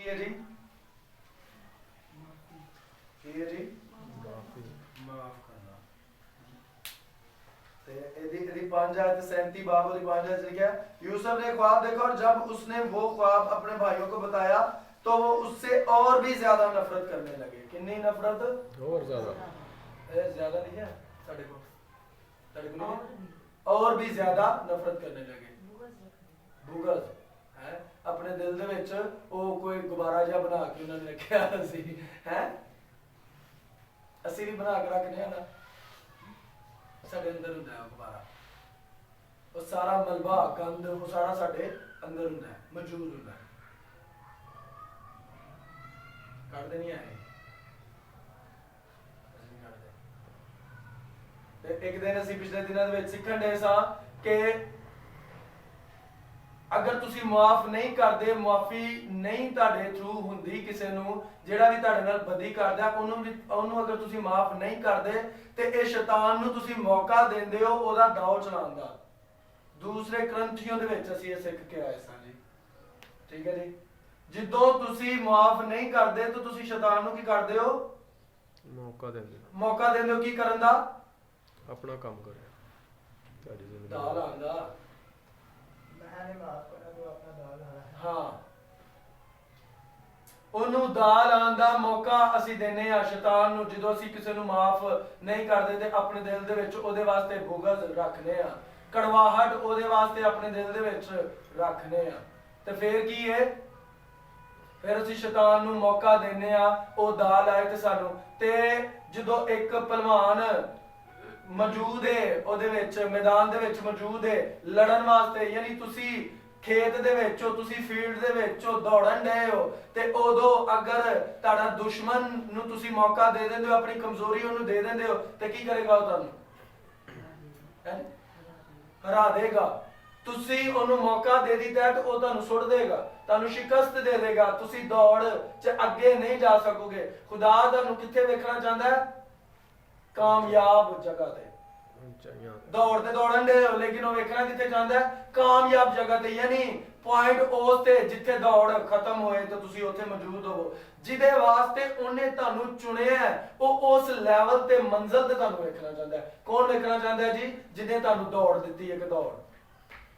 ਕੀ ਹੈ ਜੀ? ਕੀ ਹੈ ਜੀ? ਮਾਫ ਕਰਨਾ। ਤੇ ਇਹਦੀ 5 आयत 37 बाब वाली 5 आयत लिखा है, यूसुफ ने ख्वाब देखा और जब उसने वो ख्वाब अपने भाइयों को बताया तो वो उससे और भी ज्यादा नफरत करने लगे। कितनी नफरत? और ज्यादा। ज्यादा नहीं है साढ़े को और भी ज्यादा नफरत करने लगे। भूगल है अपने दिल दे विच वो कोई गुब्बारा जिहा बना के उन्होंने रखा असी है, असी भी बना के रखने ना, साडे अंदर हुंदा है गुब्बारा, वो सारा मलबा गंद वो सारा साडे अंदर हुंदा है, मौजूद हुंदा है, कढ़दे नहीं आए। एक दिन असी पिछले दिनों दे विच सिखण दे सां कि अगर तुसी माफ नहीं करते, माफी नहीं तुहाडे थ्रू हुंदी किसी नूं जिहड़ा भी तुहाडे नाल बदी करदा, ਉਹਨੂੰ अगर तुसी माफ नहीं करते ते इह शैतान नूं तुसी मौका दिंदे हो ਉਹਦਾ दाव चलाउण दा। दूसरे ग्रंथियों दे विच असीं इह सिੱਖ के आए सां जी, ठीक है जी। ਜਦੋਂ ਤੁਸੀਂ ਮਾਫ ਨਹੀਂ ਕਰਦੇ ਤਾਂ ਤੁਸੀਂ ਸ਼ੈਤਾਨ ਨੂੰ ਕੀ ਕਰਦੇ ਹੋ? ਮੌਕਾ ਦਿੰਦੇ ਹੋ ਕੀ ਕਰਨ ਦਾ? ਆਪਣਾ ਕੰਮ ਕਰੇ ਤੁਹਾਡੀ ਜ਼ਿੰਦਗੀ ਦਾ ਲਾਂਦਾ। ਮੈਂ ਨਹੀਂ ਮਾਫ ਕਰਨਾ ਤੂੰ ਆਪਣਾ ਦਾ ਲਾਣਾ। ਹਾਂ, ਉਹਨੂੰ ਦਾ ਲਾਉਣ ਦਾ ਮੌਕਾ ਅਸੀਂ ਦਿੰਨੇ ਆ ਸ਼ੈਤਾਨ ਨੂੰ। ਜਦੋਂ ਅਸੀਂ ਕਿਸੇ ਨੂੰ ਮਾਫ ਨਹੀਂ ਕਰਦੇ ਤੇ ਆਪਣੇ ਦਿਲ ਦੇ ਵਿੱਚ ਉਹਦੇ ਵਾਸਤੇ ਬੁਗਜ਼ ਰੱਖਨੇ ਆ, ਕੜਵਾਹਟ ਉਹਦੇ ਵਾਸਤੇ ਆਪਣੇ ਦਿਲ ਦੇ ਵਿੱਚ ਰੱਖਨੇ ਆ, ਤੇ ਫਿਰ ਕੀ ਹੈ? ਫਿਰ ਅਸੀਂ ਸ਼ੈਤਾਨ ਨੂੰ ਮੌਕਾ ਦਿੰਨੇ ਆ ਉਹ ਦਾ ਲਾਏ ਤੇ ਸਾਨੂੰ। ਤੇ ਜਦੋਂ ਇੱਕ ਪਹਿਲਵਾਨ ਮੌਜੂਦ ਹੈ ਉਹਦੇ ਵਿੱਚ ਮੈਦਾਨ ਦੇ ਵਿੱਚ ਮੌਜੂਦ ਹੈ ਲੜਨ ਵਾਸਤੇ, ਯਾਨੀ ਤੁਸੀਂ ਖੇਤ ਦੇ ਵਿੱਚ ਹੋ, ਤੁਸੀਂ ਫੀਲਡ ਦੇ ਵਿੱਚ ਹੋ, ਦੌੜਨ ਡਏ ਹੋ, ਤੇ ਉਦੋਂ ਅਗਰ ਤੁਹਾਡਾ ਦੁਸ਼ਮਣ ਨੂੰ ਤੁਸੀਂ ਮੌਕਾ ਦੇ ਦਿੰਦੇ ਹੋ, ਆਪਣੀ ਕਮਜ਼ੋਰੀ ਉਹਨੂੰ ਦੇ ਦਿੰਦੇ ਹੋ, ਤੇ ਕੀ ਕਰੇਗਾ ਉਹ? ਤੁਹਾਨੂੰ ਹਰਾ ਦੇਗਾ। ਤੁਸੀਂ ਉਹਨੂੰ ਮੌਕਾ ਦੇ ਦਿੱਤਾ ਤੇ ਉਹ ਤੁਹਾਨੂੰ ਸੁੱਟ ਦੇਗਾ, ਤੁਹਾਨੂੰ ਸ਼ਿਕਸਤ ਦੇ ਦੇਗਾ, ਤੁਸੀਂ ਦੌੜ 'ਚ ਅੱਗੇ ਨਹੀਂ ਜਾ ਸਕੋਗੇ। ਖੁਦਾ ਤੁਹਾਨੂੰ ਕਿੱਥੇ ਵੇਖਣਾ ਚਾਹੁੰਦਾ ਹੈ? ਕਾਮਯਾਬ ਜਗ੍ਹਾ ਤੇ। ਦੌੜਦੇ ਦੌੜਨ ਦੇ ਹੋ, ਲੇਕਿਨ ਉਹ ਵੇਖਣਾ ਕਿੱਥੇ ਚਾਹੁੰਦਾ ਹੈ? ਕਾਮਯਾਬ ਜਗ੍ਹਾ ਤੇ, ਯਾਨੀ ਪੁਆਇੰਟ ਉਸ ਤੇ ਜਿੱਥੇ ਦੌੜ ਖਤਮ ਹੋਏ ਤਾਂ ਤੁਸੀਂ ਉੱਥੇ ਮੌਜੂਦ ਹੋਵੋ। ਜਿਹਦੇ ਵਾਸਤੇ ਉਹਨੇ ਤੁਹਾਨੂੰ ਚੁਣਿਆ ਉਹ ਉਸ ਲੈਵਲ ਤੇ ਮੰਜ਼ਿਲ ਤੇ ਤੁਹਾਨੂੰ ਵੇਖਣਾ ਚਾਹੁੰਦਾ ਹੈ। ਕੌਣ ਵੇਖਣਾ ਚਾਹੁੰਦਾ ਹੈ ਜੀ? ਜਿਹਨੇ ਤੁਹਾਨੂੰ ਦੌੜ ਦਿੱਤੀ ਇੱਕ ਦੌੜ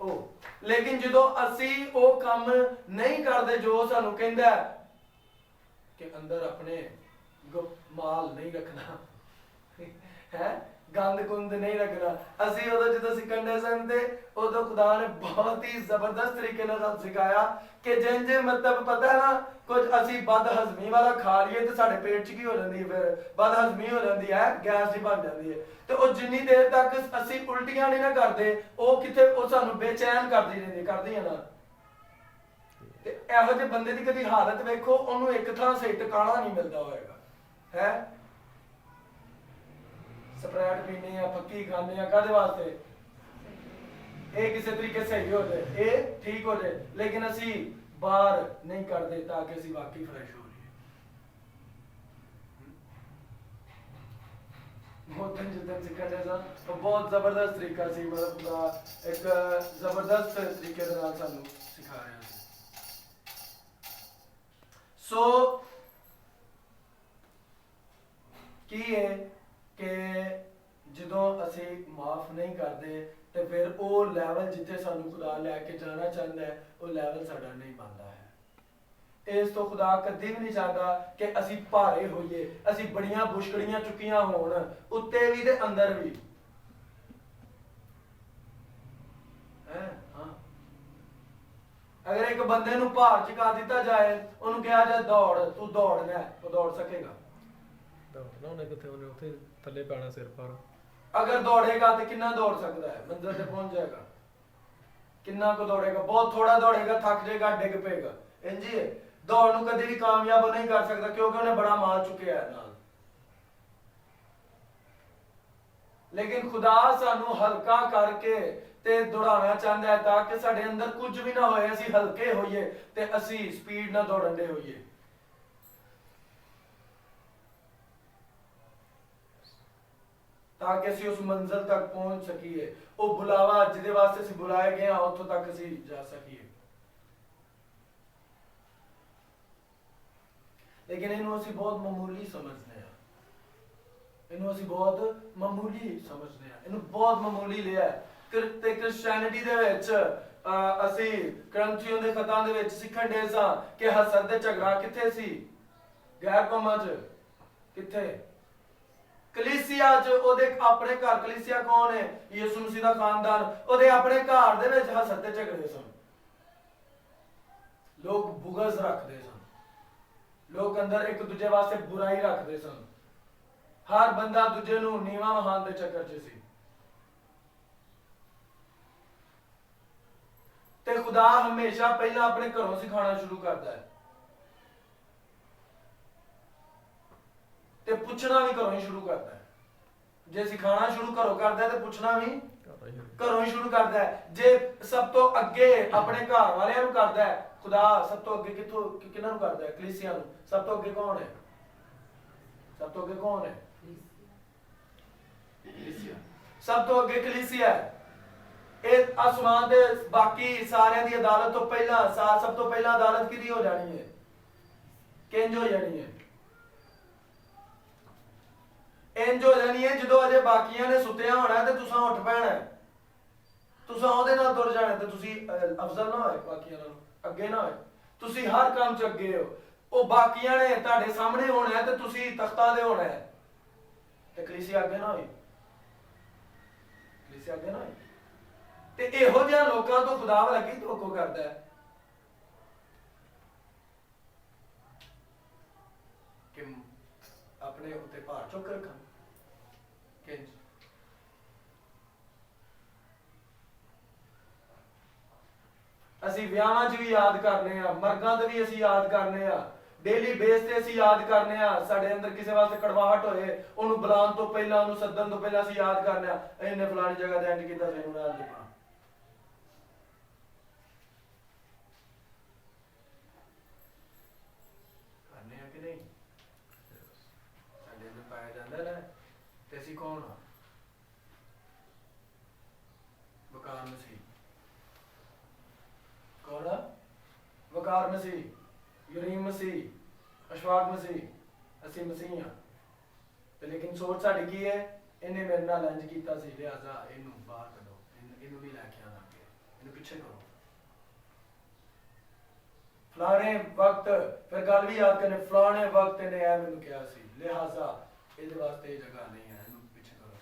ਉਹ। ਲੇਕਿਨ ਜਦੋਂ ਅਸੀਂ ਉਹ ਕੰਮ ਨਹੀਂ ਕਰਦੇ ਜੋ ਸਾਨੂੰ ਕਹਿੰਦਾ ਕਿ ਅੰਦਰ ਆਪਣੇ ਮਾਲ ਨਹੀਂ ਰੱਖਣਾ है, गंद गुंद नहीं रखना, असी उदो जो सिखण दे सन ते उदो खुदा ने बहुत ही जबरदस्त तरीके नाल सानू सिखाया कि जिंज मतलब पता है ना, कुछ असी बदहजमी वाला खा लीए तो साडे पेट च की हो जांदी है, फिर बदहजमी हो जांदी है, गैस जी बन जांदी है। ते ओ जिन्नी देर तक असी उल्टियां नहीं ना करदे ओ किथे ओ सानू बेचैन करदी है ना। ते इहो जे बंदे दी कदी हालत वेखो, ओनू एक थां सही ठिकाना नहीं मिलदा होएगा है। स्प्रैट पीने या पक्की खाने या कादे वास्ते? ये किसी तरीके सही हो जाए, ये ठीक हो जाए, लेकिन असी बाहर नहीं करते ताकि असी वाकई फ्रेश हो जाए। जिदन सिखण दे सां बहुत जबरदस्त तरीका सी, मतलब पूरा एक जबरदस्त तरीके दे नाल सानू सिखा रहा सी। सो की है कि ਜਦੋਂ ਅਸੀਂ ਮਾਫ ਨਹੀਂ ਕਰਦੇ ਤੇ ਫਿਰ ਉਹ ਲੈਵਲ ਜਿੱਥੇ ਸਾਨੂੰ ਖੁਦਾ ਲੈ ਕੇ ਜਾਣਾ ਚਾਹੁੰਦਾ ਹੈ ਉਹ ਲੈਵਲ ਸਾਡਾ ਨਹੀਂ ਬਣਦਾ ਹੈ। ਇਸ ਤੋਂ ਖੁਦਾ ਕਦੇ ਵੀ ਨਹੀਂ ਚਾਹਦਾ ਕਿ ਅਸੀਂ ਭਾਰੇ ਹੋਈਏ, ਅਸੀਂ ਬੜੀਆਂ ਮੁਸ਼ਕਲੀਆਂ ਚੁੱਕੀਆਂ ਹੋਣ, ਉੱਤੇ ਵੀ ਤੇ ਅੰਦਰ ਵੀ ਹੈ। ਹਾਂ, ਅਗਰ ਇੱਕ ਬੰਦੇ ਨੂੰ ਭਾਰ ਚੁਕਾ ਦਿੱਤਾ ਜਾਏ, ਉਹਨੂੰ ਕਿਹਾ ਜਾਏ ਦੌੜ, ਤੂੰ ਦੌੜਨਾ ਹੈ, ਉਹ ਦੌੜ ਸਕੇਗਾ? ਦੌੜਨਾ ਉਹਨੇ ਕਿੱਥੇ, ਉਹਨੇ ਉੱਥੇ ਥੱਲੇ ਪੈਣਾ ਸਿਰ ਪਰ। अगर दौड़ेगा तो कितना दौड़ सकता है? मंजिल तक पहुंच जाएगा? कितना को दौड़ेगा? बहुत थोड़ा दौड़ेगा, थक जाएगा, डिग पेगा। इंज ही है, दौड़ नूं कभी भी कामयाब नहीं कर सकता क्योंकि उन्हें बड़ा मार चुके है नाल। लेकिन खुदा सानू हल्का करके ते दौड़ाना चाहता है ताकि साडे अंदर कुछ भी ना होए, असी हल्के होइए ते असी स्पीड ना दौड़न दे होइए। ताकि असी उस मंजिल तक पहुंच सकीए, वो बुलावा जिहदे वास्ते असी बुलाए गए हैं उत्थों तक असी जा सकीए। लेकिन इन्हों ਅਸੀਂ बहुत मामूली समझते हैं, ਇਹਨੂੰ ਅਸੀਂ ਬਹੁਤ ਮਾਮੂਲੀ ਸਮਝਦੇ ਹਾਂ, ਇਹਨੂੰ ਬਹੁਤ ਮਾਮੂਲੀ ਲਿਆ ਤੇ ਕ੍ਰਿਸਚੀਅਨਿਟੀ ਦੇ ਵਿੱਚ ਅਸੀਂ ਕਰੰਥੀਆਂ ਦੇ ਖਤਾਂ ਦੇ ਵਿੱਚ ਸਿੱਖਣ ਦੇ ਸਾਂ ਕਿ ਹਸਦ ਤੇ ਝਗੜਾ ਕਿੱਥੇ ਸੀ? ਗੈਰ ਕੌਮਾਂ 'ਚ। ਕਿੱਥੇ? ਕਲੀਸਿਆ 'ਚ। ਉਹਦੇ ਆਪਣੇ ਘਰ, ਕਲੀਸਿਆ ਕੌਣ ਹੈ? ਯਿਸੂ ਮਸੀਹ ਦਾ ਖਾਨਦਾਨ। ਉਹਦੇ ਆਪਣੇ ਘਰ ਦੇ ਵਿੱਚ ਹਸਦ ਤੇ ਝਗੜੇ ਸਨ, ਲੋਕ ਬੁਗਜ਼ ਰੱਖਦੇ ਸਨ, ਲੋਕ ਅੰਦਰ ਇੱਕ ਦੂਜੇ ਵਾਸਤੇ ਬੁਰਾਈ ਰੱਖਦੇ ਸਨ, ਹਰ ਬੰਦਾ ਦੂਜੇ ਨੂੰ ਨੀਵਾਂ ਮਹਾਨ ਦੇ ਚੱਕਰ 'ਚ ਸੀ। ਤੇ ਖੁਦਾ ਹਮੇਸ਼ਾ ਪਹਿਲਾਂ ਆਪਣੇ ਘਰੋਂ ਸਿਖਾਉਣਾ ਸ਼ੁਰੂ ਕਰਦਾ ਹੈ ਤੇ ਪੁੱਛਣਾ ਵੀ ਘਰੋਂ ਹੀ ਸ਼ੁਰੂ ਕਰਦਾ ਹੈ। ਜੇ ਸਿਖਾਉਣਾ ਸ਼ੁਰੂ ਘਰੋਂ ਕਰਦਾ ਹੈ ਤੇ ਪੁੱਛਣਾ ਵੀ ਘਰੋਂ ਹੀ ਸ਼ੁਰੂ ਕਰਦਾ ਹੈ। ਜੇ ਸਭ ਤੋਂ ਅੱਗੇ ਆਪਣੇ ਘਰ ਵਾਲਿਆਂ ਨੂੰ ਕਰਦਾ ਹੈ, ਖੁਦਾ ਸਭ ਤੋਂ ਅੱਗੇ ਕਿਹਨਾਂ ਨੂੰ ਕਰਦਾ ਹੈ? ਕਲੀਸਿਆ ਨੂੰ। ਸਭ ਤੋਂ ਅੱਗੇ ਕੌਣ ਹੈ? ਸਭ ਤੋਂ ਅੱਗੇ ਕੌਣ ਹੈ? ਕਲੀਸਿਆ। ਸਭ ਤੋਂ ਅੱਗੇ ਕਲੀਸਿਆ ਹੈ। ਇਹ ਆਸਮਾਨ ਦੇ ਬਾਕੀ ਸਾਰਿਆਂ ਦੀ ਅਦਾਲਤ ਤੋਂ ਪਹਿਲਾਂ ਸਭ ਤੋਂ ਪਹਿਲਾਂ ਅਦਾਲਤ ਕਿਹਦੀ ਹੋ ਜਾਣੀ ਹੈ? ਕਿੰਜ ਹੋ ਜਾਣੀ ਹੈ? ਇੰਜ ਹੋ ਜਾਣੀ ਹੈ ਜਦੋਂ ਅਜੇ ਬਾਕੀਆਂ ਨੇ ਸੁੱਤਿਆ ਹੋਣਾ ਤੇ ਤੁਸੀਂ ਉੱਠ ਪੈਣਾ, ਤੁਸੀਂ ਉਹਦੇ ਨਾਲ ਤੁਰ ਜਾਣਾ ਤੇ ਤੁਸੀਂ ਅਫਜ਼ਲ ਨਾ ਹੋਏ, ਬਾਕੀਆਂ ਨਾਲੋਂ ਅੱਗੇ ਨਾ ਹੋਏ। ਤੁਸੀਂ ਹਰ ਕੰਮ 'ਚ ਅੱਗੇ ਹੋ। ਉਹ ਬਾਕੀਆਂ ਨੇ ਤੁਹਾਡੇ ਸਾਹਮਣੇ ਹੋਣਾ ਹੈ ਤੇ ਤੁਸੀਂ ਤਖਤਾਂ ਦੇ ਹੋਣਾ ਹੈ ਤੇ ਕਲੀਸਿਆ ਅੱਗੇ ਨਾ ਹੋਈ। ਕਲੀਸਿਆ ਅੱਗੇ ਨਾ ਹੋਈ। ਤੇ ਇਹੋ ਜਿਹੇ ਲੋਕਾਂ ਤੋਂ ਖੁਦਾ ਵਾਲਾ ਕੀ ਧੋਖਾ ਕਰਦਾ ਹੈ ਕਿ ਆਪਣੇ ਉੱਤੇ ਭਾਰ ਚੁੱਕ ਰੱਖਣ। ਕਿੰਜ? ਅਸੀਂ ਵਿਆਹਾਂ 'ਚ ਵੀ ਯਾਦ ਕਰਨੇ ਆ, ਮਰਗਾਂ ਤੇ ਵੀ ਅਸੀਂ ਯਾਦ ਕਰਨੇ ਆ, ਡੇਲੀ ਬੇਸ ਤੇ ਅਸੀਂ ਯਾਦ ਕਰਨੇ ਆ। ਸਾਡੇ ਅੰਦਰ ਕਿਸੇ ਵਾਸਤੇ ਕੜਵਾਹਟ ਹੋਏ, ਉਹਨੂੰ ਬੁਲਾਉਣ ਤੋਂ ਪਹਿਲਾਂ, ਉਹਨੂੰ ਸੱਦਣ ਤੋਂ ਪਹਿਲਾਂ ਅਸੀਂ ਯਾਦ ਕਰਨੇ ਆ, ਇਹਨੇ ਫਲਾਣੀ ਜਗ੍ਹਾ ਤੇ ਇੰਜ ਕੀਤਾ ਸੀ, ਇਹਨੂੰ ਨਾਲ ਲਿਖਣਾ। ਕਰਨੇ ਆ ਕਿ ਨਹੀਂ? ਸਾਡੇ ਅੰਦਰ ਪਾਇਆ ਜਾਂਦਾ ਨਾ। ਤੇ ਅਸੀਂ ਕੌਣ ਆ? ਵਕਾਰ ਮਸੀਹ। ਕੌਣ ਆ? ਵਕਾਰ ਮਸੀਹ, ਯਰੀਮ ਮਸੀਹ, ਅਸ਼ਫਾਕ ਮਸੀਹ। ਅਸੀਂ ਮਸੀਹ ਹਾਂ। ਤੇ ਲੇਕਿਨ ਸੋਚ ਸਾਡੀ ਕੀ ਹੈ? ਇਹਨੇ ਮੇਰੇ ਨਾਲ ਇੰਜ ਕੀਤਾ ਸੀ, ਲਿਹਾਜ਼ਾ ਇਹਨੂੰ ਬਾਹਰ ਕੱਢੋ, ਇਹਨੂੰ ਨਹੀਂ ਲੈ ਕੇ ਆਉਣਾ ਅੱਗੇ, ਇਹਨੂੰ ਪਿੱਛੇ ਕਰੋ। ਫਲਾਣੇ ਵਕਤ ਫਿਰ ਗੱਲ ਵੀ ਯਾਦ ਕਰਨੇ, ਫਲਾਣੇ ਵਕਤ ਇਹਨੇ ਇਹ ਮੈਨੂੰ ਕਿਹਾ ਸੀ, ਲਿਹਾਜ਼ਾ ਇਹਦੇ ਵਾਸਤੇ ਇਹ ਜਗ੍ਹਾ ਨਹੀਂ ਹੈ, ਇਹਨੂੰ ਪਿੱਛੇ ਕਰੋ।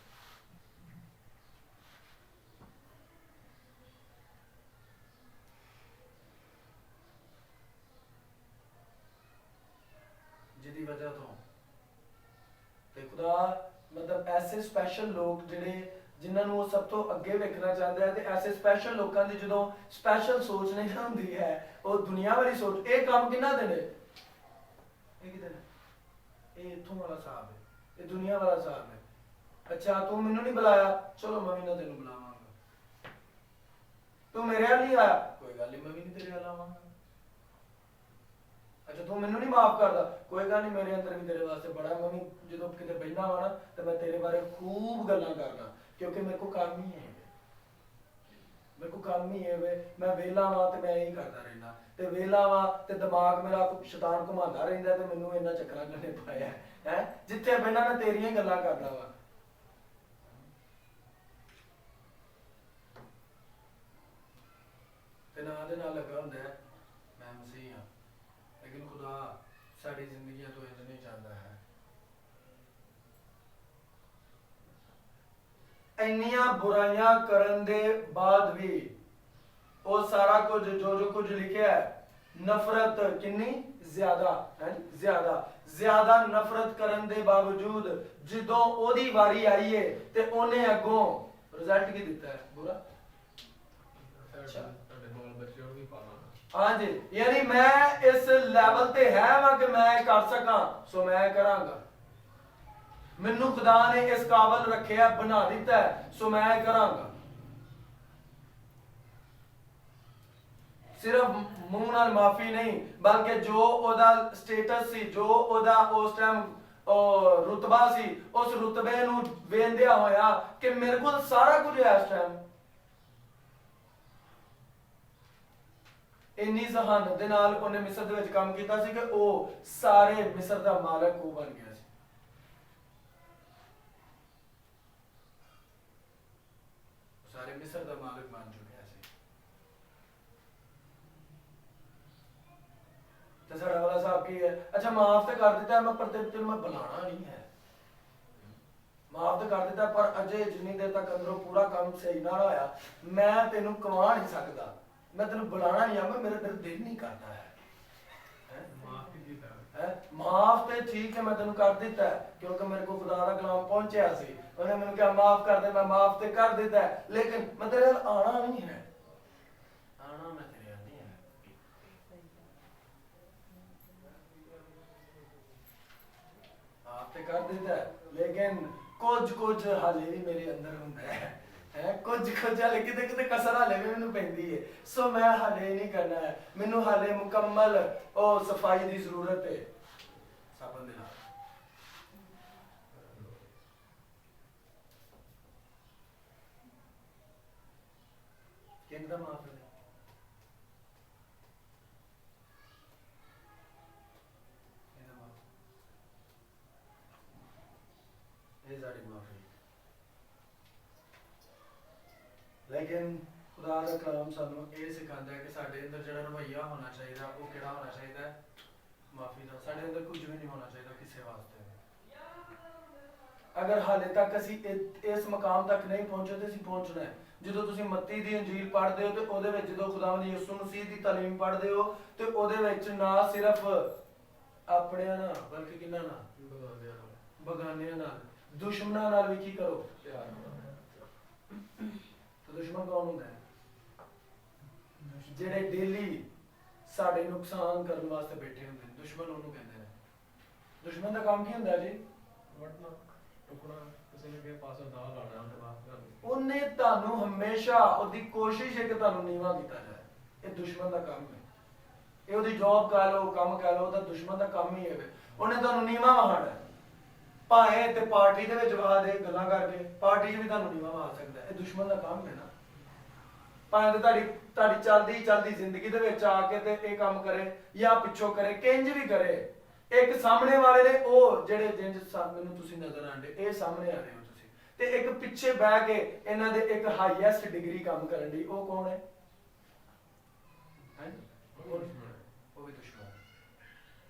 ਜਿਹਦੀ ਵਜ੍ਹਾ ਤੋਂ ਤੇ ਖੁਦਾ ਮਤਲਬ ਐਸੇ ਸਪੈਸ਼ਲ ਲੋਕ ਜਿਹੜੇ ਜਿਨ੍ਹਾਂ ਨੂੰ ਉਹ ਸਭ ਤੋਂ ਅੱਗੇ ਵੇਖਣਾ ਚਾਹੁੰਦਾ ਹੈ, ਤੇ ਐਸੇ ਸਪੈਸ਼ਲ ਲੋਕਾਂ ਦੀ ਜਦੋਂ ਸਪੈਸ਼ਲ ਸੋਚ ਨਹੀਂ ਹੁੰਦੀ ਹੈ, ਉਹ ਦੁਨੀਆ ਵਾਲੀ ਸੋਚ। ਇਹ ਕੰਮ ਕਿਹਨਾਂ ਦੇ ਨੇ? ਇਹ ਕਿਹਦੇ ਨੇ? ਇਹ ਇੱਥੋਂ ਵਾਲਾ ਸਾਹਿਬ ਹੈ, ਇਹ ਦੁਨੀਆ ਵਾਲਾ ਸਾਹਿਬ ਹੈ। ਅੱਛਾ ਤੂੰ ਮੈਨੂੰ ਨਹੀਂ ਬੁਲਾਇਆ, ਚਲੋ ਮੈਂ ਵੀ ਨਾ ਤੈਨੂੰ ਬੁਲਾਵਾਂਗਾ। ਤੂੰ ਮੇਰੇ ਨਾਲ ਨਹੀਂ ਆਇਆ, ਕੋਈ ਗੱਲ ਨਹੀਂ, ਮੈਂ ਵੀ ਨਹੀਂ ਤੇਰੇ ਨਾਲ ਆਵਾਂਗਾ। ਅੱਛਾ ਤੂੰ ਮੈਨੂੰ ਨਹੀਂ ਮਾਫ ਕਰਦਾ, ਕੋਈ ਗੱਲ ਨਹੀਂ, ਮੇਰੇ ਅੰਦਰ ਵੀ ਤੇਰੇ ਵਾਸਤੇ ਬੜਾ, ਮੈਂ ਵੀ ਜਦੋਂ ਕਿਤੇ ਬਹਿਣਾ ਵਾ ਨਾ ਤੇ ਮੈਂ ਤੇਰੇ ਬਾਰੇ ਖੂਬ ਗੱਲਾਂ ਕਰਨਾ, ਕਿਉਂਕਿ ਮੇਰੇ ਕੋ ਕੰਮ ਹੀ ਹੈ, ਮੇਰੇ ਕੋ ਕੰਮ ਹੀ ਹੈ ਵੇ। ਮੈਂ ਵਿਹਲਾ ਵਾਂ ਤੇ ਮੈਂ ਇਹੀ ਕਰਦਾ ਰਹਿਣਾ, ਤੇ ਵਿਹਲਾ ਵਾਂ ਤੇ ਦਿਮਾਗ ਮੇਰਾ ਸ਼ੈਤਾਨ ਘੁਮਾਉਂਦਾ ਰਹਿੰਦਾ ਤੇ ਮੈਨੂੰ ਇਹਨਾਂ ਚੱਕਰਾਂ ਨੇ ਪਾਇਆ ਹੈ। ਜਿੱਥੇ ਬਹਿਣਾ ਮੈਂ ਤੇਰੀਆਂ ਗੱਲਾਂ ਕਰਦਾ ਵਾ। ਤੇ ਨਾਲ ਦੇ ਨਾਲ ਲੱਗਾ ਹੁੰਦਾ ਹੈ ਮੈਂ ਮਸੀਹ ਹਾਂ, ਲੇਕਿਨ ਖੁਦਾ ਸਾਡੀ ਜ਼ਿੰਦਗੀਆਂ ਤੋਂ ਇੰਜ ਨਹੀਂ ਚਾਹੁੰਦਾ ਹੈ। ਇੰਨੀਆਂ ਬੁਰਾਈਆਂ ਕਰਨ ਦੇ ਬਾਅਦ ਵੀ ਉਹ ਸਾਰਾ ਕੁਝ ਜੋ ਕੁਝ ਲਿਖਿਆ ਹੈ, ਨਫ਼ਰਤ ਕਿੰਨੀ ਜ਼ਿਆਦਾ ਹੈ, ਜ਼ਿਆਦਾ ਨਫ਼ਰਤ ਕਰਨ ਦੇ ਬਾਵਜੂਦ ਜਦੋਂ ਉਹਦੀ ਵਾਰੀ ਆਈ ਹੈ ਤੇ ਉਹਨੇ ਅੱਗੋਂ ਰਿਜ਼ਲਟ ਕੀ ਦਿੱਤਾ ਹੈ? ਬੁਰਾ। हाँ जी, यानी मैं इस लेवल ते है वा कि मैं कर सका, सो मैं करांगा। मैनू खुदा ने इस काबिल रखिया, बना दिता है, सो मैं करांगा। सिर्फ मुंह नाल माफी नहीं, बल्कि जो ओदा स्टेटस सी, जो ओदा उस टाइम रुतबा सी, उस रुतबे नू वेंदिया होया कि मेरे को सारा कुछ है इस टाइम। ਇੰਨੀ ਜ਼ਹਾਨਤ ਦੇ ਨਾਲ ਉਹਨੇ ਮਿਸਰ ਦੇ ਵਿੱਚ ਕੰਮ ਕੀਤਾ ਸੀ ਕਿ ਉਹ ਸਾਰੇ ਮਿਸਰ ਦਾ ਮਾਲਕ ਉਹ ਬਣ ਗਿਆ ਸੀ। ਸਾਰੇ ਮਿਸਰ ਦਾ ਮਾਲਕ ਬਣ ਚੁੱਕਿਆ ਸੀ। ਤੇ ਸਾਡਾ ਵਾਲਾ ਸਾਹਿਬ ਕੀ ਹੈ, ਅੱਛਾ ਮਾਫ ਤੇ ਕਰ ਦਿੱਤਾ ਮੈਂ, ਪਰ ਤੈਨੂੰ ਮੈਂ ਬੁਲਾਣਾ ਨਹੀਂ ਹੈ। ਮਾਫ ਤੇ ਕਰ ਦਿੱਤਾ ਪਰ ਅਜੇ ਜਿੰਨੀ ਦੇਰ ਤੱਕ ਅੰਦਰੋਂ ਪੂਰਾ ਕੰਮ ਸਹੀ ਨਾ ਹੋਇਆ ਮੈਂ ਤੈਨੂੰ ਕਮਾ ਨਹੀਂ ਸਕਦਾ, ਮੈਂ ਤੈਨੂੰ ਬੁਲਾਣਾ ਨਹੀਂ ਆ, ਮੈਂ ਮੇਰਾ ਦਿਲ ਨਹੀਂ ਕਰਦਾ ਹੈ। ਮਾਫ ਤੇ ਠੀਕ ਹੈ ਮੈਂ ਤੈਨੂੰ ਕਰ ਦਿੱਤਾ ਕਿਉਂਕਿ ਮੇਰੇ ਕੋਲ ਖੁਦਾ ਦਾ ਕਲਾਮ ਪਹੁੰਚਿਆ ਸੀ, ਉਹਨੇ ਮੈਨੂੰ ਕਿਹਾ ਮਾਫ ਕਰ ਦੇ, ਮੈਂ ਮਾਫ ਤੇ ਕਰ ਦਿੱਤਾ ਲੇਕਿਨ ਮੈਂ ਤੇਰੇ ਨਾਲ ਆਣਾ ਨਹੀਂ ਹੈ, ਆਣਾ ਮੈਂ ਤੇਰੇ ਨਾਲ ਨਹੀਂ ਹੈ। ਆਪ ਤੇ ਕਰ ਦਿੱਤਾ ਲੇਕਿਨ ਕੁਝ ਹਾਲੇ ਵੀ ਮੇਰੇ ਅੰਦਰ ਹੁੰਦਾ ਹੈ, ਕੁਝ ਹਾਲੇ ਕਿਤੇ ਕਿਤੇ ਕਸਰ ਹਾਲੇ ਵੀ ਮੈਨੂੰ ਪੈਂਦੀ ਹੈ। ਸੋ ਮੈਂ ਹਾਲੇ ਨਹੀਂ ਕਰਨਾ ਹੈ, ਮੈਨੂੰ ਹਾਲੇ ਮੁਕੰਮਲ ਉਹ ਸਫਾਈ ਦੀ ਜ਼ਰੂਰਤ ਹੈ ਸਾਬਣ ਦੇ ਨਾਲ। ਕਿੰਨਾ ਮਾਫ ਹੈ ਇਹ ਸਾਡੀ ਮਾਫੀ। ਲੇਕਿਨ ਖੁਦਾ ਦਾ ਕਲਾਮ ਸਾਨੂੰ ਇਹ ਸਿਖਾਉਂਦਾ ਹੈ ਕਿ ਸਾਡੇ ਅੰਦਰ ਜਿਹੜਾ ਰਵੱਈਆ ਹੋਣਾ ਚਾਹੀਦਾ ਉਹ ਕਿਹੜਾ ਹੋਣਾ ਚਾਹੀਦਾ ਹੈ, ਮਾਫੀ ਦਾ। ਸਾਡੇ ਅੰਦਰ ਕੁਝ ਵੀ ਨਹੀਂ ਹੋਣਾ ਚਾਹੀਦਾ ਕਿਸੇ ਵਾਸਤੇ। ਅਗਰ ਹਾਲੇ ਤੱਕ ਅਸੀਂ ਇਸ ਮਕਾਮ ਤੱਕ ਨਹੀਂ ਪਹੁੰਚੇ ਤੇ ਅਸੀਂ ਪਹੁੰਚਣਾ ਹੈ। ਜਦੋਂ ਤੁਸੀਂ ਮੱਤੀ ਦੀ ਇੰਜੀਲ ਪੜ੍ਹਦੇ ਹੋ ਤੇ ਉਹਦੇ ਵਿੱਚ ਜਦੋਂ ਖੁਦਾਵੰਦ ਯਿਸੂ ਮਸੀਹ ਦੀ ਤਾਲੀਮ ਪੜ੍ਹਦੇ ਹੋ ਤੇ ਉਹਦੇ ਵਿੱਚ ਨਾ ਸਿਰਫ ਆਪਣਿਆਂ ਨਾਲ ਬਲਕਿ ਕਿਹਨਾਂ ਨਾਲ, ਬਗਾਨਿਆਂ ਨਾਲ, ਦੁਸ਼ਮਣਾਂ ਨਾਲ ਵੀ ਕੀ ਕਰੋ, ਦੁਸ਼ਮਣ ਕੌਣ ਹੁੰਦਾ ਹੈ? ਜਿਹੜੇ ਡੇਲੀ ਸਾਡੇ ਨੁਕਸਾਨ ਕਰਨ ਵਾਸਤੇ ਬੈਠੇ ਹੁੰਦੇ ਨੇ, ਦੁਸ਼ਮਣ ਉਹਨੂੰ ਕਹਿੰਦੇ ਨੇ। ਦੁਸ਼ਮਣ ਦਾ ਕੰਮ ਕੀ ਹੁੰਦਾ ਜੀ? ਵਟਣਾ, ਟੁਕੜਾ, ਕਿਸੇ ਨੇ ਕਿਹਾ ਪਾਸੋਂ ਦਾ ਲਾਣਾ, ਉਹਨੇ ਤੁਹਾਨੂੰ ਹਮੇਸ਼ਾ ਉਹਦੀ ਕੋਸ਼ਿਸ਼ ਹੈ ਕਿ ਤੁਹਾਨੂੰ ਨੀਵਾਂ ਕੀਤਾ ਜਾਏ। ਇਹ ਦੁਸ਼ਮਣ ਦਾ ਕੰਮ ਹੈ, ਇਹ ਉਹਦੀ ਜੌਬ ਕਹਿ ਲਓ, ਕੰਮ ਕਹਿ ਲਓ, ਉਹਦਾ ਦੁਸ਼ਮਣ ਦਾ ਕੰਮ ਹੀ ਹੈ। ਉਹਨੇ ਤੁਹਾਨੂੰ ਨੀਵਾਂ ਵਹਾਣਾ, ਭਾਵੇਂ ਤੇ ਪਾਰਟੀ ਦੇ ਵਿੱਚ ਵਹਾ ਦੇ ਗੱਲਾਂ ਕਰਕੇ, ਪਾਰਟੀ 'ਚ ਵੀ ਤੁਹਾਨੂੰ ਨੀਵਾਂ ਵਹਾ ਸਕਦਾ। ਇਹ ਦੁਸ਼ਮਣ ਦਾ ਕੰਮ ਹੈ ਨਾ। ਭਾਵੇਂ ਤੇ ਤੁਹਾਡੀ ਚੱਲਦੀ ਜ਼ਿੰਦਗੀ ਦੇ ਵਿੱਚ ਆ ਕੇ ਤੇ ਇਹ ਕੰਮ ਕਰੇ ਜਾਂ ਪਿੱਛੋਂ ਕਰੇ, ਕਿੰਜ ਵੀ ਕਰੇ। ਇੱਕ ਸਾਹਮਣੇ ਵਾਲੇ ਨੇ ਉਹ ਜਿਹੜੇ ਜਿੰਜ ਮੈਨੂੰ ਤੁਸੀਂ ਨਜ਼ਰ ਆਂਦੇ, ਇਹ ਸਾਹਮਣੇ ਆ ਰਹੇ ਹੋ ਤੁਸੀਂ, ਤੇ ਇੱਕ ਪਿੱਛੇ ਬਹਿ ਕੇ ਇਹਨਾਂ ਦੇ ਇੱਕ ਹਾਈਐਸਟ ਡਿਗਰੀ ਕੰਮ ਕਰਨ ਦੀ, ਉਹ ਕੌਣ ਹੈ? ਉਹ ਵੀ ਦੁਸ਼ਮਣ।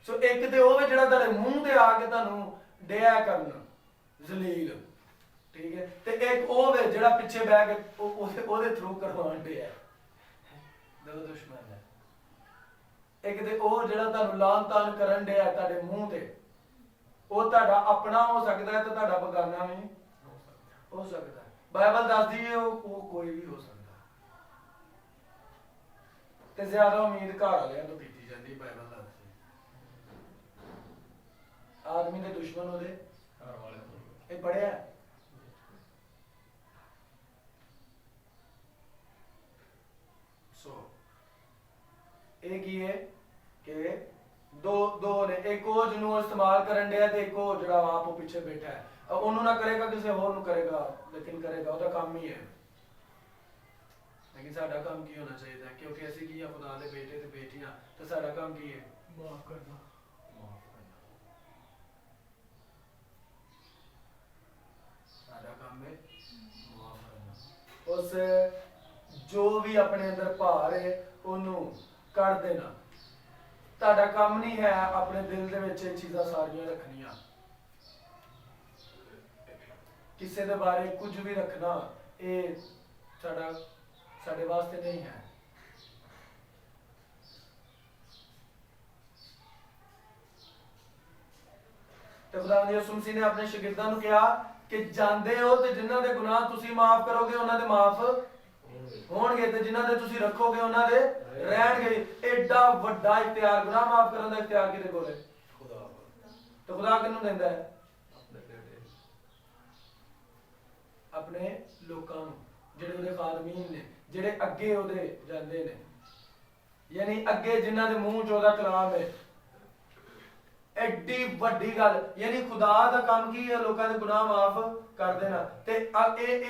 ਸੋ ਇੱਕ ਤੇ ਉਹ ਜਿਹੜਾ ਤੁਹਾਡੇ ਮੂੰਹ ਤੇ ਆ ਕੇ ਤੁਹਾਨੂੰ ਡਿਆ ਕਰਨ ਜ਼ਲੀਲ, ਠੀਕ ਹੈ, ਤੇ ਇੱਕ ਉਹ ਵੇ ਜਿਹੜਾ ਪਿੱਛੇ ਬਹਿ ਕੇ ਉਹਦੇ ਥਰੂ ਕਰਵਾਉਣ ਡਿਆ। ਦੋ ਦੁਸ਼ਮਣ ਹੈ। ਇੱਕ ਤੇ ਉਹ ਜਿਹੜਾ ਤੁਹਾਨੂੰ ਲਾਨ ਤਾਨ ਕਰਨ ਡਿਆ ਤੁਹਾਡੇ ਮੂੰਹ ਤੇ, ਉਹ ਤੁਹਾਡਾ ਆਪਣਾ ਹੋ ਸਕਦਾ ਹੈ ਤੇ ਤੁਹਾਡਾ ਬਗਾਨਾ ਵੀ ਹੋ ਸਕਦਾ ਹੈ। ਬਾਈਬਲ ਦੱਸਦੀ ਹੈ ਉਹ ਕੋਈ ਵੀ ਹੋ ਸਕਦਾ, ਤੇ ਜ਼ਿਆਦਾ ਉਮੀਦ ਘਰ ਵਾਲਿਆਂ ਤੋਂ ਕੀਤੀ ਜਾਂਦੀ। ਬਾਈਬਲ ਦੱਸਦੀ ਆਦਮੀ ਦੇ ਦੁਸ਼ਮਣ ਉਹਦੇ ਘਰ ਵਾਲੇ। ਇਹ ਪੜਿਆ ਸੋ ਇਹ ਕੀ ਹੈ ਕਿ ਦੋ ਨੇ, ਇੱਕ ਉਹ ਜਿਹਨੂੰ ਇਸਤੇਮਾਲ ਕਰਨ ਡਿਆ ਤੇ ਇੱਕ ਉਹ ਜਿਹੜਾ ਆਪ ਉਹ ਪਿੱਛੇ ਬੈਠਾ ਹੈ। ਉਹਨੂੰ ਨਾ ਕਰੇਗਾ, ਕਿਸੇ ਹੋਰ ਨੂੰ ਕਰੇਗਾ, ਲੇਕਿਨ ਕਰੇਗਾ, ਉਹਦਾ ਕੰਮ ਹੀ ਹੈ। ਲੇਕਿਨ ਸਾਡਾ ਕੰਮ ਕੀ ਹੋਣਾ ਚਾਹੀਦਾ ਹੈ? ਕਿਉਂਕਿ ਅਸੀਂ ਕੀ ਆ, ਖੁਦਾ ਦੇ ਬੇਟੇ ਤੇ ਬੇਟੀਆਂ, ਤੇ ਸਾਡਾ ਕੰਮ ਕੀ ਹੈ? ਮਾਫ ਕਰਨਾ। ਸਾਡਾ ਕੰਮ ਹੈ ਮਾਫ ਕਰਨਾ। ਉਸ ਜੋ ਵੀ ਆਪਣੇ ਅੰਦਰ ਭਾਰ ਹੈ ਉਹਨੂੰ ਕੱਢ ਦੇਣਾ। ਤੁਹਾਡਾ ਕੰਮ ਨਹੀਂ ਹੈ ਆਪਣੇ ਦਿਲ ਦੇ ਵਿੱਚ ਇਹ ਚੀਜ਼ਾਂ ਸਾਰੀਆਂ ਰੱਖਣੀਆਂ, ਕਿਸੇ ਦੇ ਬਾਰੇ ਕੁਝ ਵੀ ਰੱਖਣਾ, ਇਹ ਸਾਡੇ ਵਾਸਤੇ ਨਹੀਂ ਹੈ। ਤੇ ਖੁਦਾਵੰਦ ਯਿਸੂ ਮਸੀਹ ਨੇ ਆਪਣੇ ਸ਼ਾਗਿਰਦਾਂ ਨੂੰ ਕਿਹਾ ਕਿ ਜਾਂਦੇ ਹੋ ਤੇ ਜਿਨ੍ਹਾਂ ਦੇ ਗੁਨਾਹ ਤੁਸੀਂ ਮਾਫ ਕਰੋਗੇ ਉਹਨਾਂ ਦੇ ਮਾਫ ਹੋਣਗੇ, ਤੇ ਜਿਨ੍ਹਾਂ ਦੇ ਤੁਸੀਂ ਰੱਖੋਗੇ ਉਹਨਾਂ ਦੇ ਰਹਿਣਗੇ। ਐਡਾ ਵੱਡਾ ਇਖਤਿਆਰ, ਗੁਨਾਹ ਮਾਫ ਕਰਨ ਦਾ ਇਖਤਿਆਰ ਕਿਹਦੇ ਕੋਲ ਹੈ? ਖੁਦਾ ਕੋਲ। ਤੇ ਖੁਦਾ ਕਿਹਨੂੰ ਦਿੰਦਾ ਹੈ? ਆਪਣੇ ਲੋਕਾਂ ਨੂੰ, ਜਿਹੜੇ ਉਹਦੇ ਖਾਦਮੀਨ ਨੇ, ਜਿਹੜੇ ਅੱਗੇ ਉਹਦੇ ਜਾਂਦੇ ਨੇ, ਯਾਨੀ ਅੱਗੇ ਜਿਨ੍ਹਾਂ ਦੇ ਮੂੰਹ 'ਚ ਉਹਦਾ ਕਲਾਮ ਹੈ। एड्डी वड्डी गल, यानी खुदा दा काम की है लोगों के गुनाह माफ कर देना। ते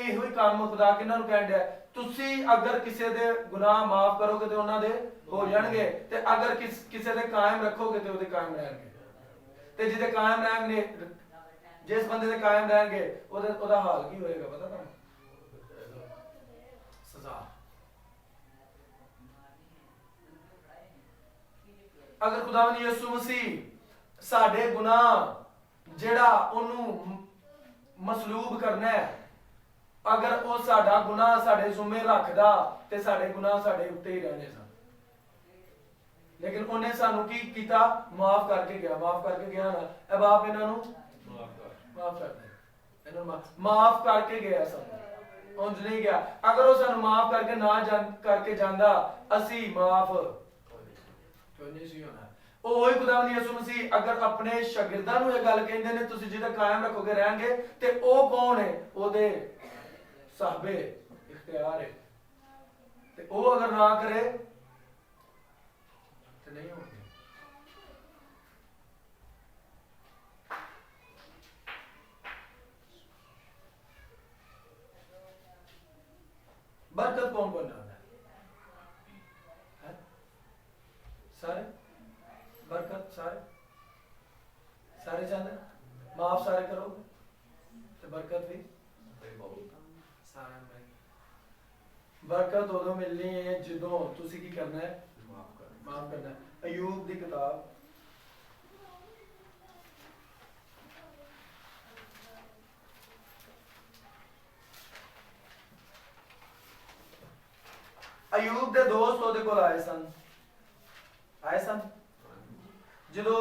ਇਹੋ ਹੀ ਕੰਮ खुदा किन्हां नूं कहण दिया, तुसी अगर किसी दे गुनाह माफ करोगे तो उन्हां दे हो जाणगे, ते अगर किसी दे कायम रखोगे तो ओदे कायम रहणगे। ते जिहदे कायम रहणगे, जिस बंदे दे कायम रहणगे ओदा हाल की होएगा पता तुहानूं? सजा। अगर खुदावंद यीशु मसीह साडे गुनाह जेड़ा ओनू मसलूब करना है, अगर वो साडा गुनाह साडे जुम्मे रखदा ते साडे गुनाह साडे उत्ते ही रहने सन, लेकिन उन्हें सानू की कीता? माफ करके गया। माफ करके गया ना, अब आप इन्हां नू माफ कर दे, इन्हां नू माफ करके गया सानू, उंज नहीं गया। अगर वो सानू माफ करके ना करके जांदा, असी माफ क्यों नहीं सी होना। ओही खुदावंद यीशु मसीह अगर अपने शागिर्दां नूं इह गल कहंदे ने तुसीं जिहदा कायम रखोगे रहणगे, ते ओ कौन है? ओदे साहबे इख्तियार है, ते ओ अगर ना करे ते नहीं होंगे। बरकत कौन कौन चाहता है? सारे बरकत सारे चाहते, माफ सारे करोगे तो बरकत भी सारे में। बरकत उदों मिलनी है जदों तुसी की करना है? माफ करना है। अयूब दी किताब अयूब दे दोस्त ओदे कोल आए सन ਜਦੋਂ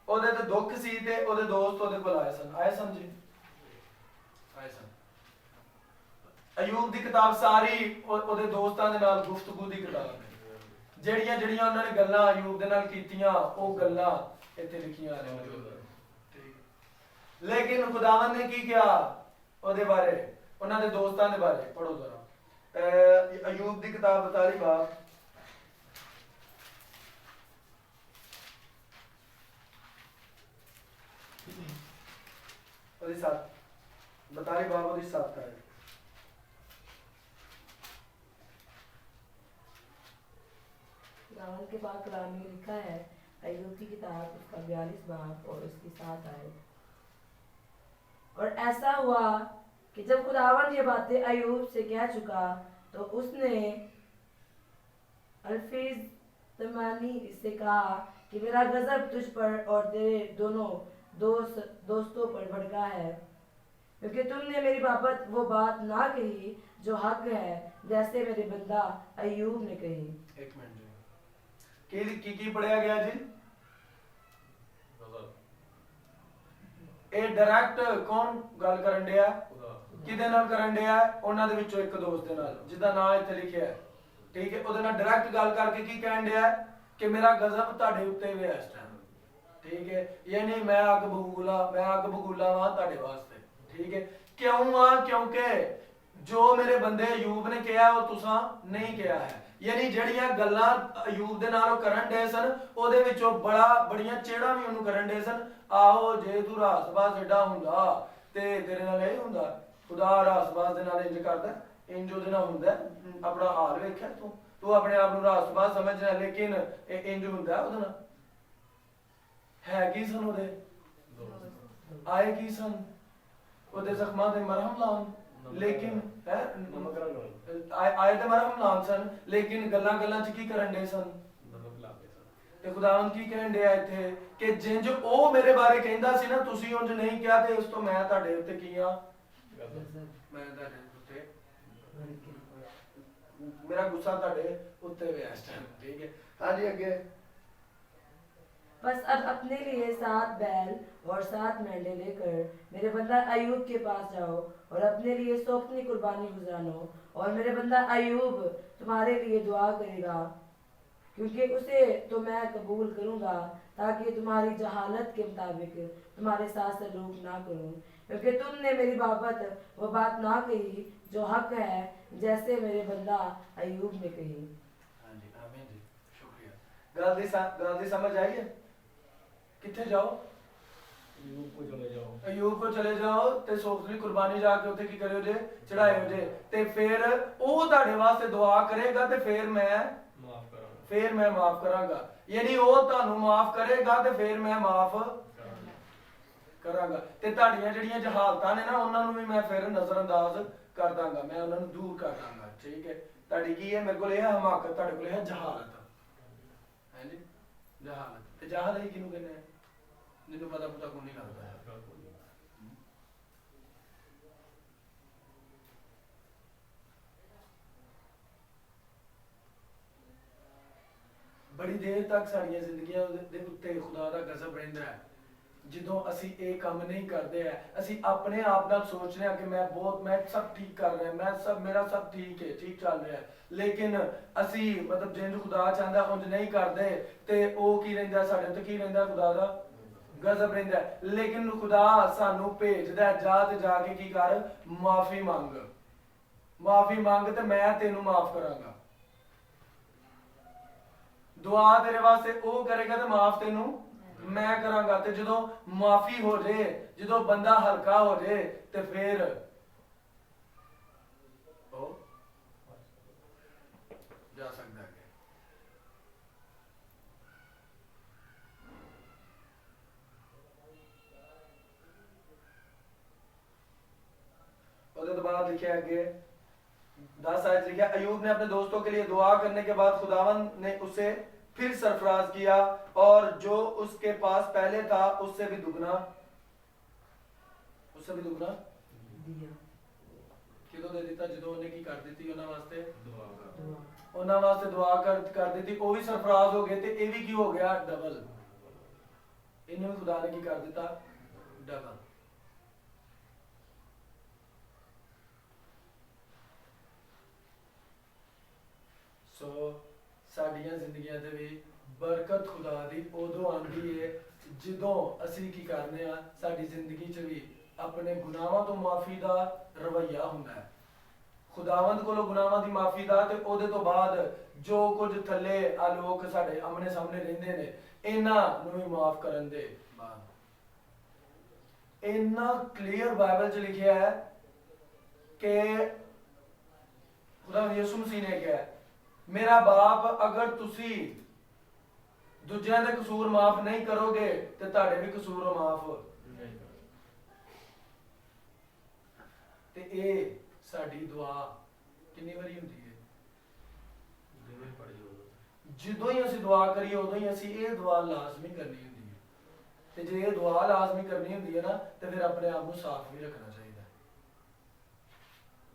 ਉਹਦੇ ਤੇ ਦੁੱਖ ਸੀ ਤੇ ਉਹਦੇ ਦੋਸਤ ਉਹਦੇ ਕੋਲ ਆਏ ਸਨ ਜੀ, ਆਏ ਸਨ। ਅਯੂਬ ਦੀ ਕਿਤਾਬ ਸਾਰੀ ਉਹਦੇ ਦੋਸਤਾਂ ਦੇ ਨਾਲ ਗੁਫ਼ਤਗੂ ਦੀ ਕਿਤਾਬ ਹੈ। ਜਿਹੜੀਆਂ ਉਹਨਾਂ ਨੇ ਗੱਲਾਂ ਅਯੂਬ ਦੇ ਨਾਲ ਕੀਤੀਆਂ, ਉਹ ਗੱਲਾਂ ਇੱਥੇ ਲਿਖੀਆਂ ਨੇ। ਲੇਕਿਨ ਖੁਦਾਵੰਦ ਨੇ ਕੀ ਕਿਹਾ ਉਹਦੇ ਬਾਰੇ, ਉਹਨਾਂ ਦੇ ਦੋਸਤਾਂ ਦੇ ਬਾਰੇ? ਪੜ੍ਹੋ ਜ਼ਰਾ ਅਯੂਬ ਦੀ ਕਿਤਾਬ 42 ਬਾਬ और 7 बतारी बाब और 7 का है। खुदावंद के पाक कलाम में लिखा है, अय्यूब की किताब उसका 42 बाब और उसकी 7 आयत। और ऐसा हुआ कि जब खुदावंद ये बातें अय्यूब से कह चुका, तो उसने अल्फीज तमानी से कहा कि मेरा गजब तुझ पर और तेरे दोनों दोस्तों पर भड़का है, क्योंकि तुमने मेरी बाबत वो बात ना कही जो हक है, जैसे मेरे बंदा अय्यूब ने कही। एक मिनट की पढ़िया गया जी? ਇਹ ਡਾਇਰੈਕਟ ਕੌਣ ਗੱਲ ਕਰਨ ਡਿਆ? ਕਿਹਦੇ ਨਾਲ ਕਰਨ ਡਿਆ? ਉਹਨਾਂ ਦੇ ਵਿੱਚੋਂ ਇੱਕ ਦੋਸਤ ਦੇ ਨਾਲ, ਜਿਹਦਾ ਨਾਮ ਇੱਥੇ ਲਿਖਿਆ ਹੈ। ਠੀਕ ਹੈ, ਉਹਦੇ ਨਾਲ ਡਾਇਰੈਕਟ ਗੱਲ ਕਰਕੇ ਕੀ ਕਹਿਣ ਡਿਆ ਕਿ ਮੇਰਾ ਗਜ਼ਬ ਤੁਹਾਡੇ ਉੱਤੇ ਵੇ ਇਸ ਟਾਈਮ। ठीक है, ये नहीं मैं अग बगूला वहां ताड़े वास्ते। ठीक है, क्यों वहां? क्योंकि जो मेरे बंदे अयूब ने कहा वो तुसा नहीं कहा है। यानी जड़ियां गल्लां अयूब दे नाल करन डे सन, ओदे विचों बड़ियां चेड़ा भी उन्होंने करन डे सन। आहो जे तू रासबाज एडा हुंदा ते तेरे नाल यही हुंदा। खुदा रासबाज दे नाल इंज करदा, इंज ओदे नाल हुंदा। अपना हाल वेख्या तू अपने आप नूं रासबाज समझना, लेकिन इंज हुंदा ओदे नाल। है की सन ओदे आए की सन ओदे जख्मां ते मरहम लाउन, लेकिन है आए ते मरहम लाउन सन, लेकिन गल्लां च की करन डे सन? ते खुदावंद की कहन डे इत्थे कि जिंज ओ मेरे बारे कहंदा सी ना, तुसी उंज नहीं किया, ते उस तो मैं तुहाडे उत्ते की हां? मैं तुहाडे उत्ते, मेरा गुस्सा तुहाडे उत्ते वे इस टाइम। ठीक है, हां जी अगे। बस अब अपने लिए 7 बैल और 7 मेंढे लेकर मेरे बंदा अयूब के पास जाओ और अपने लिए सोखनी कुर्बानी गुजारो, और मेरे बंदा अयूब तुम्हारे लिए दुआ करेगा, क्योंकि उसे तो मैं कबूल करूंगा, ताकि तुम्हारी जहालत के मुताबिक तुम्हारे साथ सलूक ना करूं, क्योंकि तुमने मेरी बाबत वो बात ना कही जो हक है, जैसे मेरे बंदा अयूब ने कही। हाँ जी, आमीन जी, शुक्रिया। गल दी समझ आई है? ਕਿੱਥੇ ਜਾਓ? यूं को चले जाओ। ਅਯੂਬ ਕੋ ਚਲੇ ਜਾਓ ਤੇ ਸੋਫਤ ਦੀ ਕੁਰਬਾਨੀ ਜਾ ਕੇ ਉੱਥੇ ਕੀ ਕਰਿਓ ਜੇ? ਚੜਾਇਓ ਜੇ। ਤੇ ਫਿਰ ਉਹ ਤੁਹਾਡੇ ਵਾਸਤੇ ਦੁਆ ਕਰੇਗਾ ਤੇ ਫਿਰ ਮੈਂ माफ करांगा। ਫਿਰ ਮੈਂ ਮਾਫ ਕਰਾਂਗਾ। ਯਾਨੀ ਉਹ ਤੁਹਾਨੂੰ ਮਾਫ ਕਰੇਗਾ ਤੇ ਫਿਰ ਮੈਂ ਮਾਫ ਕਰਾਂਗਾ। ਤੇ ਤੁਹਾਡੀਆਂ ਜਿਹੜੀਆਂ ਜਹਾਲਤਾਂ ਨੇ ਨਾ ਉਹਨਾਂ ਨੂੰ ਵੀ ਮੈਂ ਫਿਰ ਨਜ਼ਰਅੰਦਾਜ਼ ਕਰ ਦਾਂਗਾ, ਮੈਂ ਉਹਨਾਂ ਨੂੰ ਦੂਰ ਕਰ ਦਾਂਗਾ। ਠੀਕ ਹੈ, ਤੁਹਾਡੀ ਕੀ ਹੈ? ਮੇਰੇ ਕੋਲ ਇਹ ਹੈ ਹਮਾਕਤ, ਤੁਹਾਡੇ ਕੋਲ ਇਹ ਹੈ ਜਹਾਲਤ। ਹੈ ਜੀ, ਜਹਾਲਤ। ਤੇ ਜਹਾਲ ਹੀ ਕਿਹਨੂੰ ਕਹਿੰਦੇ ਆ? ਜਿਹਨੂੰ ਪਤਾ ਪੁੱਤਾ ਕੋਈ ਨਹੀਂ ਲੱਗਦਾ ਹੈ। ਬੜੀ ਦੇਰ ਤੱਕ ਸਾਡੀਆਂ ਜ਼ਿੰਦਗੀਆਂ ਦੇ ਉੱਤੇ ਖੁਦਾ ਦਾ ਗਜ਼ਬ ਰਹਿੰਦਾ ਹੈ ਜਦੋਂ ਅਸੀਂ ਇਹ ਕੰਮ ਨਹੀਂ ਕਰਦੇ ਹੈ। ਅਸੀਂ ਆਪਣੇ ਆਪ ਨਾਲ ਸੋਚਦੇ ਹਾਂ ਕਿ ਮੈਂ ਸਭ ਠੀਕ ਕਰ ਰਿਹਾ, ਮੇਰਾ ਸਭ ਠੀਕ ਹੈ, ਠੀਕ ਚੱਲ ਰਿਹਾ ਹੈ। ਲੇਕਿਨ ਅਸੀਂ ਮਤਲਬ ਜਿੰਜ ਖੁਦਾ ਚਾਹੁੰਦਾ ਉਂਝ ਨਹੀਂ ਕਰਦੇ ਤੇ ਉਹ ਕੀ ਰਹਿੰਦਾ ਸਾਡੇ ਉੱਤੇ? ਕੀ ਰਹਿੰਦਾ? ਖੁਦਾ ਦਾ ਗਜ਼ਬ ਰਹਿੰਦਾ। ਲੇਕਿਨ ਖੁਦਾ ਸਾਨੂੰ ਭੇਜਦਾ ਜਾ ਤੇ ਜਾ ਕੇ ਕੀ ਕਰ? ਮਾਫੀ ਮੰਗ, ਮਾਫੀ ਮੰਗ ਤੇ ਮੈਂ ਤੈਨੂੰ ਮਾਫ ਕਰਾਂਗਾ। ਦੁਆ ਤੇਰੇ ਵਾਸਤੇ ਉਹ ਕਰੇਗਾ ਤੇ ਮਾਫ ਤੈਨੂੰ ਮੈਂ ਕਰਾਂਗਾ। ਤੇ ਜਦੋਂ ਮਾਫੀ ਹੋ ਜੇ, ਜਦੋਂ ਬੰਦਾ ਹਲਕਾ ਹੋ ਜੇ ਤੇ ਫਿਰ ਉਹ ਜਾ ਸਕਦਾ ਹੈ। ਉਹਦੇ ਤੋਂ बात लिखे आगे 10 आयत लिखा, अयूब ने अपने दोस्तों के लिए दुआ करने के बाद खुदावंद ने उसे फिर सरफराज किया और जो उसके पास पहले था उससे भी दुगना दिया ਕਿਦੋਂ ਦੇ ਦਿੱਤਾ? ਜਦੋਂ ਉਹਨੇ ਕੀ ਕਰ ਦਿੱਤੀ ਉਹਨਾਂ ਵਾਸਤੇ? दुआ कर। दुआ ਉਹਨਾਂ ਵਾਸਤੇ ਦੁਆ ਕਰ ਦਿੱਤੀ। ਉਹ ਵੀ ਸਰਫਰਾਜ਼ ਹੋ ਗਏ ਤੇ ਇਹ ਵੀ ਕੀ ਹੋ ਗਿਆ? ਡਬਲ। ਇਹਨੂੰ ਵੀ ਖੁਦਾ ਨੇ ਕੀ ਕਰ ਦਿੱਤਾ? ਡਬਲ। ਸੋ ਸਾਡੀਆਂ ਜ਼ਿੰਦਗੀਆਂ ਦੇ ਵੀ ਬਰਕਤ ਖੁਦਾ ਦੀ ਉਦੋਂ ਆਉਂਦੀ ਹੈ ਜਦੋਂ ਅਸੀਂ ਕੀ ਕਰਨੇ ਆ, ਸਾਡੀ ਜ਼ਿੰਦਗੀ 'ਚ ਵੀ ਆਪਣੇ ਗੁਨਾਹਾਂ ਤੋਂ ਮਾਫੀ ਦਾ ਰਵੱਈਆ ਹੁੰਦਾ ਹੈ। ਖੁਦਾਵੰਦ ਕੋਲੋਂ ਗੁਨਾਹਾਂ ਦੀ ਮਾਫੀ ਦਾ ਤੇ ਉਹਦੇ ਤੋਂ ਬਾਅਦ ਜੋ ਕੁਝ ਥੱਲੇ ਆ ਲੋਕ ਸਾਡੇ ਆਮਣੇ ਸਾਹਮਣੇ ਰਹਿੰਦੇ ਨੇ ਇਹਨਾਂ ਨੂੰ ਵੀ ਮਾਫ ਕਰਨ ਦੇ ਬਾਅਦ ਇੰਨਾ ਕਲੀਅਰ ਬਾਈਬਲ 'ਚ ਲਿਖਿਆ ਹੈ ਕਿ ਖੁਦਾ ਯਿਸੂ ਮਸੀਹ ਨੇ ਕਿਹਾ, ਮੇਰਾ ਬਾਪ ਅਗਰ ਤੁਸੀਂ ਦੂਜਿਆਂ ਦੇ ਕਸੂਰ ਮਾਫ ਨਹੀਂ ਕਰੋਗੇ ਤੇ ਤੁਹਾਡੇ ਵੀ ਕਸੂਰ ਮਾਫ नहीं कर। ਤੇ ਇਹ ਸਾਡੀ ਦੁਆ ਕਿੰਨੀ ਵਾਰੀ ਹੁੰਦੀ ਹੈ? जिन्हें पड़ी हो। ਜਦੋਂ ਹੀ ਅਸੀਂ ਦੁਆ ਕਰੀਏ ਉਦੋਂ ਹੀ ਅਸੀਂ ਇਹ ਦੁਆ ਲਾਜ਼ਮੀ ਕਰਨੀ ਹੁੰਦੀ ਹੈ। ਤੇ ਜੇ ਇਹ ਦੁਆ ਲਾਜ਼ਮੀ ਕਰਨੀ ਹੁੰਦੀ ਹੈ ਨਾ ਤੇ ਫਿਰ ਆਪਣੇ ਆਪ ਨੂੰ ਸਾਫ਼ ਵੀ ਰੱਖਣਾ ਚਾਹੀਦਾ ਹੈ।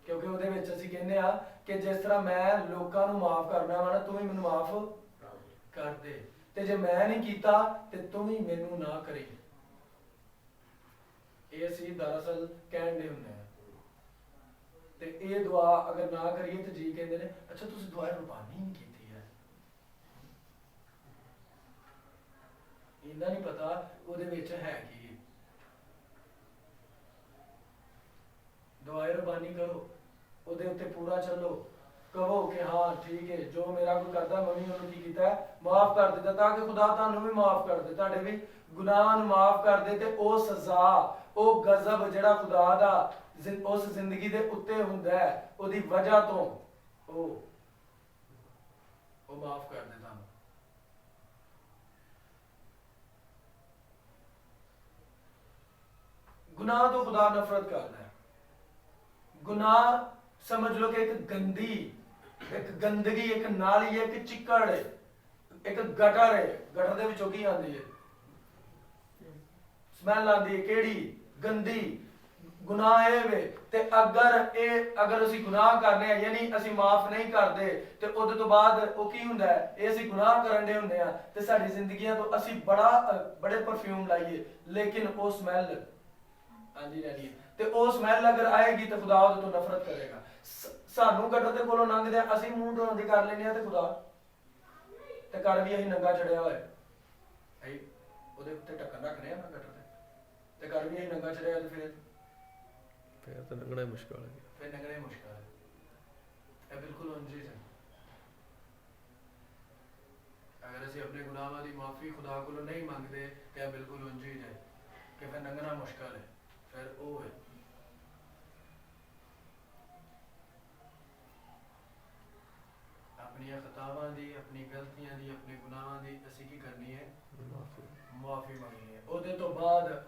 ਕਿਉਂਕਿ ਉਹਦੇ ਵਿੱਚ ਅਸੀਂ ਕਹਿੰਦੇ ਆ ਕਿ ਜਿਸ ਤਰ੍ਹਾਂ ਮੈਂ ਲੋਕਾਂ ਨੂੰ ਮਾਫ ਕਰਨਾ ਵਾ ਨਾ, ਤੂੰ ਵੀ ਮੈਨੂੰ ਮਾਫ ਕਰ ਦੇ। ਤੇ ਜੇ ਮੈਂ ਨਹੀਂ ਕੀਤਾ ਤੇ ਤੂੰ ਵੀ ਮੈਨੂੰ ਨਾ ਕਰੀ। ਇਹ ਅਸੀਂ ਦਰਅਸਲ ਕਹਿਣ ਦੇ ਹੁੰਦੇ ਆ। ਤੇ ਇਹ ਦੁਆ ਅਗਰ ਨਾ ਕਰੀਏ ਤੇ ਜੀ ਕਹਿੰਦੇ ਨੇ ਅੱਛਾ ਤੁਸੀਂ ਦੁਆ ਰਬਾਨੀ ਨਹੀਂ ਕੀਤੀ ਹੈ। ਇਹਨਾਂ ਨਹੀਂ ਪਤਾ ਉਹਦੇ ਵਿੱਚ ਹੈ ਕੀ। ਦੁਆ ਰਬਾਨੀ ਕਰੋ, ਉਹਦੇ ਉੱਤੇ ਪੂਰਾ ਚੱਲੋ, ਕਹੋ ਕਿ ਹਾਂ ਠੀਕ ਹੈ ਜੋ ਮੇਰਾ ਕੋਈ ਕਰਦਾ ਮੈਂ ਵੀ ਉਹਨੂੰ ਕੀ ਕੀਤਾ? ਮਾਫ ਕਰ ਦਿੱਤਾ, ਤਾਂ ਕਿ ਖੁਦਾ ਤੁਹਾਨੂੰ ਵੀ ਮਾਫ ਕਰ ਦੇ, ਤੁਹਾਡੇ ਵੀ ਗੁਨਾਹ ਨੂੰ ਮਾਫ ਕਰ ਦੇ। ਤੇ ਉਹ ਸਜ਼ਾ, ਉਹ ਗਜ਼ਬ ਜਿਹੜਾ ਖੁਦਾ ਦਾ ਉਸ ਜ਼ਿੰਦਗੀ ਦੇ ਉੱਤੇ ਹੁੰਦਾ ਹੈ ਉਹਦੀ ਵਜ੍ਹਾ ਤੋਂ ਉਹ ਮਾਫ ਕਰ ਦੇ ਤੁਹਾਨੂੰ। ਗੁਨਾਹ ਤੋਂ ਖੁਦਾ ਨਫ਼ਰਤ ਕਰਦਾ ਹੈ। ਗੁਨਾਹ ਸਮਝ ਲਓ ਕਿ ਇੱਕ ਗੰਦਗੀ, ਇੱਕ ਨਾਲੀ ਹੈ, ਇੱਕ ਚਿੱਕੜ ਹੈ, ਇੱਕ ਗਟਰ ਹੈ। ਗਟਰ ਦੇ ਵਿੱਚੋਂ ਕੀ ਆਉਂਦੀ ਹੈ? ਸਮੈਲ ਆਉਂਦੀ ਹੈ। ਕਿਹੜੀ? ਗੰਦੀ। ਗੁਨਾਹ ਇਹ ਵੇ। ਤੇ ਅਗਰ ਅਸੀਂ ਗੁਨਾਹ ਕਰਨੇ ਆ ਯਾਨੀ ਅਸੀਂ ਮਾਫ ਨਹੀਂ ਕਰਦੇ ਤੇ ਉਹਦੇ ਤੋਂ ਬਾਅਦ ਉਹ ਕੀ ਹੁੰਦਾ ਹੈ? ਇਹ ਅਸੀਂ ਗੁਨਾਹ ਕਰਨ ਦੇ ਹੁੰਦੇ ਆ ਤੇ ਸਾਡੀ ਜ਼ਿੰਦਗੀਆਂ ਤੋਂ ਅਸੀਂ ਬੜੇ ਪਰਫਿਊਮ ਲਾਈਏ ਲੇਕਿਨ ਉਹ ਸਮੈਲ ਆਂਦੀ ਰਹਿਣੀ ਹੈ। ਤੇ ਉਹ ਸਮੈਲ ਅਗਰ ਆਏਗੀ ਤਾਂ ਖੁਦਾ ਉਹਦੇ ਤੋਂ ਨਫ਼ਰਤ ਕਰੇਗਾ। ਸਾਨੂੰ ਗਟਰ ਦੇ ਕੋਲੋਂ ਲੰਘਦੇ ਆ, ਅਸੀਂ ਮੂੰਹ ਧੋਣ ਦੀ ਕਰ ਲੈਂਦੇ ਆ ਤੇ ਖੁਦਾ ਤੇ ਕਰ ਵੀ ਅਸੀਂ ਨੰਗਾ ਚੜਿਆ ਹੋਇਆ ਹੈ, ਉਹਦੇ ਉੱਤੇ ਢੱਕਣ ਰੱਖਦੇ ਆ ਨਾ ਗਟਰ ਤੇ ਕਰ ਵੀ ਅਸੀਂ ਨੰਗਾ ਚੜਿਆ ਤੇ ਫਿਰ तो लगना ही मुश्किल है। फिर नगरे मुश्किल है। ये बिल्कुल उंजी है। ਅਗਰ ਅਸੀਂ ਆਪਣੇ ਗੁਨਾਹਾਂ ਦੀ ਮਾਫੀ ਖੁਦਾ ਕੋਲੋਂ ਨਹੀਂ ਮੰਗਦੇ ਤੇ ਇਹ ਬਿਲਕੁਲ ਉਂਝ ਹੀ ਜੇ ਕਿ ਫਿਰ ਲੰਘਣਾ ਮੁਸ਼ਕਲ ਹੈ। ਫਿਰ ਉਹ ਹੈ ਆਪਣੀਆਂ ਖਤਾਵਾਂ ਦੀ, ਆਪਣੀ ਗਲਤੀਆਂ ਦੀ, ਆਪਣੇ ਗੁਨਾਹਾਂ ਦੀ ਅਸੀਂ ਕੀ ਕਰਨੀ ਹੈ? ਮਾਫੀ ਮਾਫੀ ਮੰਗਣੀ ਹੈ। ਉਹਦੇ ਤੋਂ ਬਾਅਦ